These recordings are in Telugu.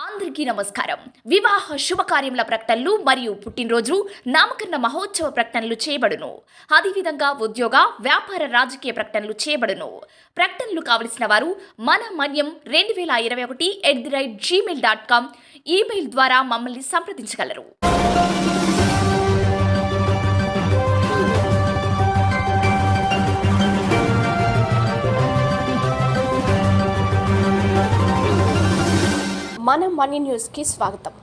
అందరికీ నమస్కారం. వివాహ శుభకార్యముల ప్రకటనలు మరియు పుట్టినరోజు నామకరణ మహోత్సవ ప్రకటనలు చేయబడును. అదేవిధంగా ఉద్యోగ వ్యాపార రాజకీయ ప్రకటనలు చేయబడును. ప్రకటనలు కావలసిన వారు మన మన్యం 2021@gmail.com ఈమెయిల్ ద్వారా మమ్మల్ని సంప్రదించగలరు. మన మనీ న్యూస్కి స్వాగతం.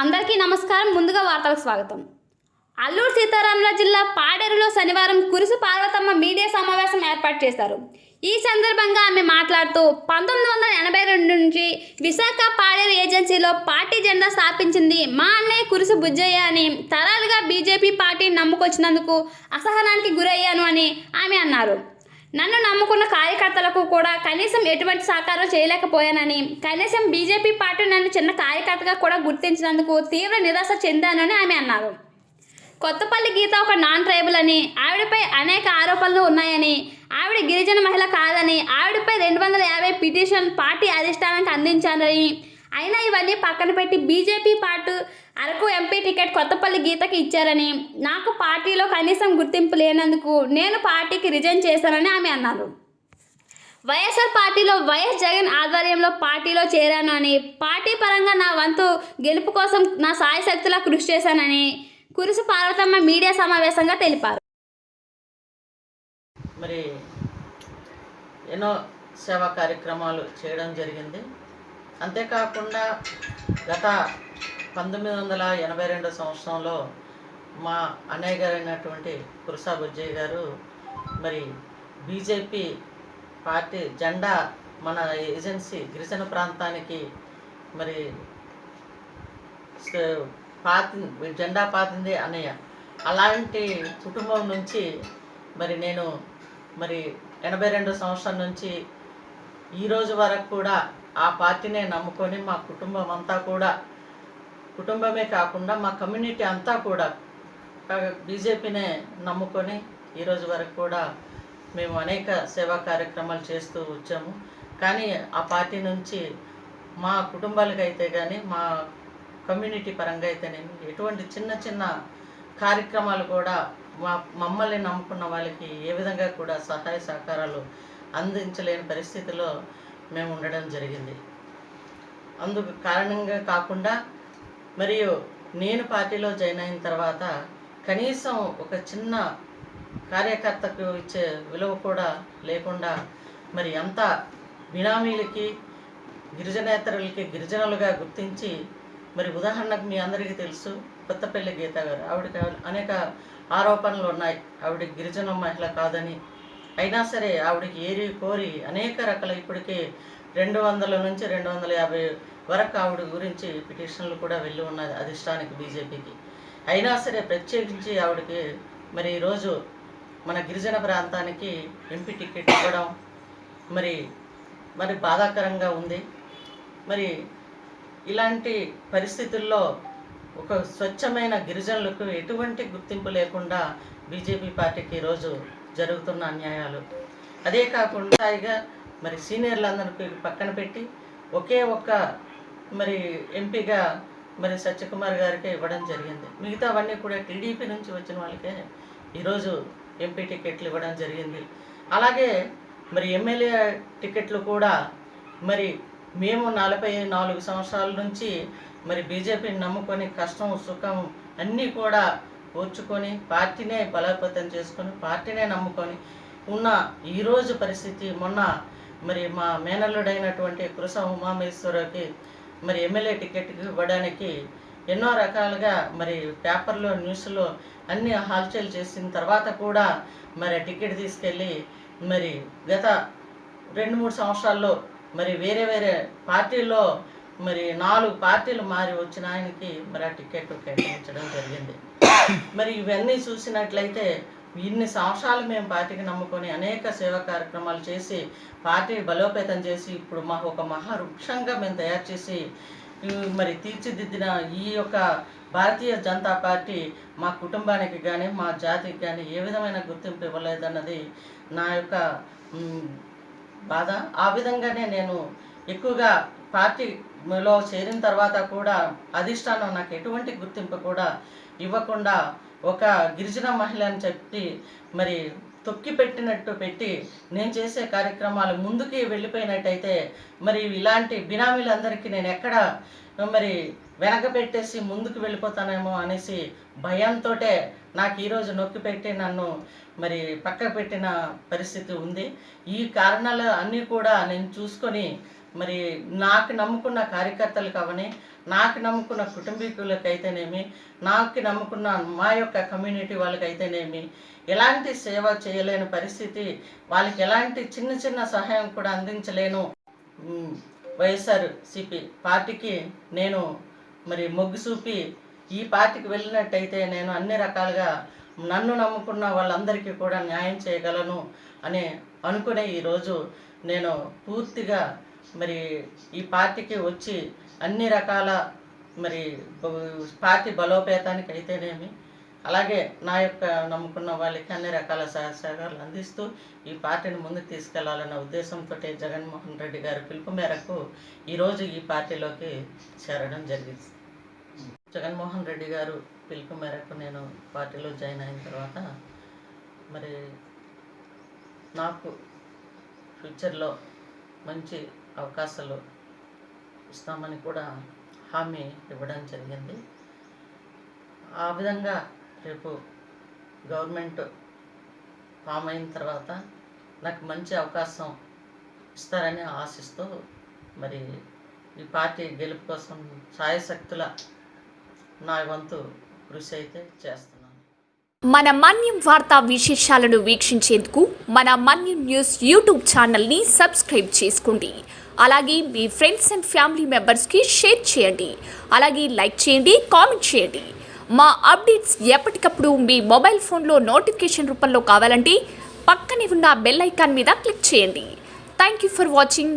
అందరికీ నమస్కారం. ముందుగా వార్తలకు స్వాగతం. అల్లూరు సీతారామరాజు జిల్లా పాడేరులో శనివారం కురుసు పార్వతమ్మ మీడియా సమావేశం ఏర్పాటు చేశారు. ఈ సందర్భంగా ఆమె మాట్లాడుతూ 1982 నుంచి విశాఖ పాడేరు ఏజెన్సీలో పార్టీ జెండా స్థాపించింది మా అన్నయ్య కురుసు బుజ్జయ్య అని, తరాలుగా బీజేపీ పార్టీని నమ్ముకొచ్చినందుకు అసహనానికి గురయ్యాను అని ఆమె అన్నారు. నన్ను నమ్ముకున్న కార్యకర్తలకు కూడా కనీసం ఎటువంటి సహకారం చేయలేకపోయానని, కనీసం బీజేపీ పార్టీ నన్ను చిన్న కార్యకర్తగా కూడా గుర్తించినందుకు తీవ్ర నిరాశ చెందానని ఆమె అన్నారు. కొత్తపల్లి గీత ఒక నాన్ ట్రైబల్ అని, ఆవిడపై అనేక ఆరోపణలు ఉన్నాయని, ఆవిడ గిరిజన మహిళ కాదని, ఆవిడపై 250 పిటిషన్ పార్టీ అధిష్టానానికి అందించానని, అయినా ఇవన్నీ పక్కన పెట్టి BJP party Araku MP ticket Kothapalli గీతకి ఇచ్చారని, నాకు పార్టీలో కనీసం గుర్తింపు లేనందుకు నేను పార్టీకి రిజైన్ చేశానని ఆమె అన్నారు. వైఎస్ఆర్ పార్టీలో వైఎస్ జగన్ ఆధ్వర్యంలో పార్టీలో చేరాను అని, పార్టీ పరంగా నా వంతు గెలుపు కోసం నా సాయశక్తులా కృషి చేశానని కురుసు పార్వతమ్మ మీడియా సమావేశంగా తెలిపారు. మరి ఎన్నో సేవా కార్యక్రమాలు చేయడం జరిగింది. అంతేకాకుండా గత 1982 సంవత్సరంలో మా అన్నయ్య గారు అయినటువంటి కురుసా బుజ్జయ్య గారు మరి బీజేపీ పార్టీ జెండా మన ఏజెన్సీ గిరిజన ప్రాంతానికి మరి జెండా పాతింది అన్నయ్య. అలాంటి కుటుంబం నుంచి మరి నేను మరి 82 సంవత్సరం నుంచి ఈరోజు వరకు కూడా ఆ పార్టీనే నమ్ముకొని మా కుటుంబం అంతా కూడా, కుటుంబమే కాకుండా మా కమ్యూనిటీ అంతా కూడా బీజేపీనే నమ్ముకొని ఈరోజు వరకు కూడా మేము అనేక సేవా కార్యక్రమాలు చేస్తూ వచ్చాము. కానీ ఆ పార్టీ నుంచి మా కుటుంబాలకైతే కానీ, మా కమ్యూనిటీ పరంగా అయితేనేమి ఎటువంటి చిన్న చిన్న కార్యక్రమాలు కూడా మమ్మల్ని నమ్ముకున్న వాళ్ళకి ఏ విధంగా కూడా సహాయ సహకారాలు అందించలేని పరిస్థితిలో మేము ఉండడం జరిగింది. అందుకు కారణంగా కాకుండా మరియు నేను పార్టీలో జాయిన్ అయిన తర్వాత కనీసం ఒక చిన్న కార్యకర్తకు ఇచ్చే విలువ కూడా లేకుండా మరి అంతా బినామీలకి, గిరిజనేతరులకి గిరిజనులుగా గుర్తించి, మరి ఉదాహరణకు మీ అందరికీ తెలుసు కొత్తపల్లి గీత గారు, ఆవిడకి అనేక ఆరోపణలు ఉన్నాయి, ఆవిడ గిరిజన మహిళ కాదని. అయినా సరే ఆవిడకి ఏరి కోరి అనేక రకాల ఇప్పటికీ 200 నుంచి 250 వరకు ఆవిడ గురించి పిటిషన్లు కూడా వెళ్ళి ఉన్నది అధిష్టానికి బీజేపీకి. అయినా సరే ప్రత్యేకించి ఆవిడకి మరి ఈరోజు మన గిరిజన ప్రాంతానికి ఎంపీ టికెట్ ఇవ్వడం మరి బాధాకరంగా ఉంది. మరి ఇలాంటి పరిస్థితుల్లో ఒక స్వచ్ఛమైన గిరిజనులకు ఎటువంటి గుర్తింపు లేకుండా బీజేపీ పార్టీకి ఈరోజు జరుగుతున్న అన్యాయాలు, అదే కాకుండా మరి సీనియర్లందరికీ పక్కన పెట్టి ఒకే ఒక్క మరి ఎంపీగా మరి సత్యకుమార్ గారికి ఇవ్వడం జరిగింది. మిగతావన్నీ కూడా టీడీపీ నుంచి వచ్చిన వాళ్ళకే ఈరోజు ఎంపీ టికెట్లు ఇవ్వడం జరిగింది. అలాగే మరి ఎమ్మెల్యే టికెట్లు కూడా మరి మేము 44 సంవత్సరాల నుంచి మరి బీజేపీని నమ్ముకొని కష్టం సుఖం అన్నీ కూడా ఓర్చుకొని పార్టీనే బలోపేతం చేసుకొని పార్టీనే నమ్ముకొని ఉన్న ఈరోజు పరిస్థితి, మొన్న మరి మా మేనల్లుడైనటువంటి కురుస ఉమామేశ్వరకి మరి ఎమ్మెల్యే టికెట్ ఇవ్వడానికి ఎన్నో రకాలుగా మరి పేపర్లో న్యూస్లో అన్ని హల్చల్ చేసిన తర్వాత కూడా మరి టికెట్ తీసుకెళ్ళి మరి గత 2-3 సంవత్సరాల్లో మరి వేరే వేరే పార్టీల్లో మరి 4 పార్టీలు మారి వచ్చిన ఆయనకి మరి ఆ టికెట్ కేటాయించడం జరిగింది. మరి ఇవన్నీ చూసినట్లయితే ఇన్ని సంవత్సరాలు మేము పార్టీకి నమ్ముకొని అనేక సేవా కార్యక్రమాలు చేసి పార్టీ బలోపేతం చేసి ఇప్పుడు ఒక మహావృక్షంగా మేము తయారు చేసి మరి తీర్చిదిద్దిన ఈ యొక్క భారతీయ జనతా పార్టీ మా కుటుంబానికి కానీ మా జాతికి కానీ ఏ విధమైన గుర్తింపు ఇవ్వలేదన్నది నా యొక్క బాధ. ఆ విధంగానే నేను ఎక్కువగా పార్టీలో చేరిన తర్వాత కూడా అధిష్టానం నాకు ఎటువంటి గుర్తింపు కూడా ఇవ్వకుండా ఒక గిరిజన మహిళ అని చెప్పి మరి తొక్కి పెట్టినట్టు పెట్టి నేను చేసే కార్యక్రమాలు ముందుకి వెళ్ళిపోయినట్టయితే మరి ఇలాంటి బినామీలందరికీ నేను ఎక్కడ మరి వెనక పెట్టేసి ముందుకు వెళ్ళిపోతానేమో అనేసి భయంతో నాకు ఈరోజు నొక్కి పెట్టి నన్ను మరి పక్కకు పెట్టిన పరిస్థితి ఉంది. ఈ కారణాలు అన్నీ కూడా నేను చూసుకొని మరి నాకు నమ్ముకున్న కార్యకర్తలకు అవని, నాకు నమ్ముకున్న కుటుంబీకులకైతేనేమి, నాకు నమ్ముకున్న మా యొక్క కమ్యూనిటీ వాళ్ళకైతేనేమి ఎలాంటి సేవ చేయలేని పరిస్థితి, వాళ్ళకి ఎలాంటి చిన్న చిన్న సహాయం కూడా అందించలేను. వైఎస్ఆర్సీపీ పార్టీకి నేను మరి మొగ్గు చూపి ఈ పార్టీకి వెళ్ళినట్టయితే నేను అన్ని రకాలుగా నన్ను నమ్ముకున్న వాళ్ళందరికీ కూడా న్యాయం చేయగలను అని అనుకునే ఈరోజు నేను పూర్తిగా మరి ఈ పార్టీకి వచ్చి అన్ని రకాల మరి పార్టీ బలోపేతానికి అయితేనేమి, అలాగే నా యొక్క నమ్ముకున్న వాళ్ళకి అన్ని రకాల సహకారాలు అందిస్తూ ఈ పార్టీని ముందుకు తీసుకెళ్లాలన్న ఉద్దేశంతో జగన్మోహన్ రెడ్డి గారి పిలుపు మేరకు ఈరోజు ఈ పార్టీలోకి చేరడం జరిగింది. జగన్మోహన్ రెడ్డి గారు పిలుపు మేరకు నేను పార్టీలో జాయిన్ అయిన తర్వాత మరి నాకు ఫ్యూచర్లో మంచి అవకాశాలు ఇస్తామని కూడా హామీ ఇవ్వడం జరిగింది. ఆ విధంగా రేపు గవర్నమెంట్ ఫామ్ అయిన తర్వాత నాకు మంచి అవకాశం ఇస్తారని ఆశిస్తూ మరి ఈ పార్టీ గెలుపు కోసం సాయశక్తుల నా వంతు కృషి అయితే చేస్తున్నాను. మన మన్యం వార్తా విశేషాలను వీక్షించేందుకు మన మన్యం న్యూస్ యూట్యూబ్ ఛానల్ని సబ్స్క్రైబ్ చేసుకోండి. అలాగే మీ ఫ్రెండ్స్ అండ్ ఫ్యామిలీ మెంబర్స్కి షేర్ చేయండి. అలాగే లైక్ చేయండి, కామెంట్ చేయండి. మా అప్డేట్స్ ఎప్పటికప్పుడు మీ మొబైల్ ఫోన్లో నోటిఫికేషన్ రూపంలో కావాలంటే పక్కనే ఉన్న బెల్ ఐకాన్ మీద క్లిక్ చేయండి. Thank you for watching.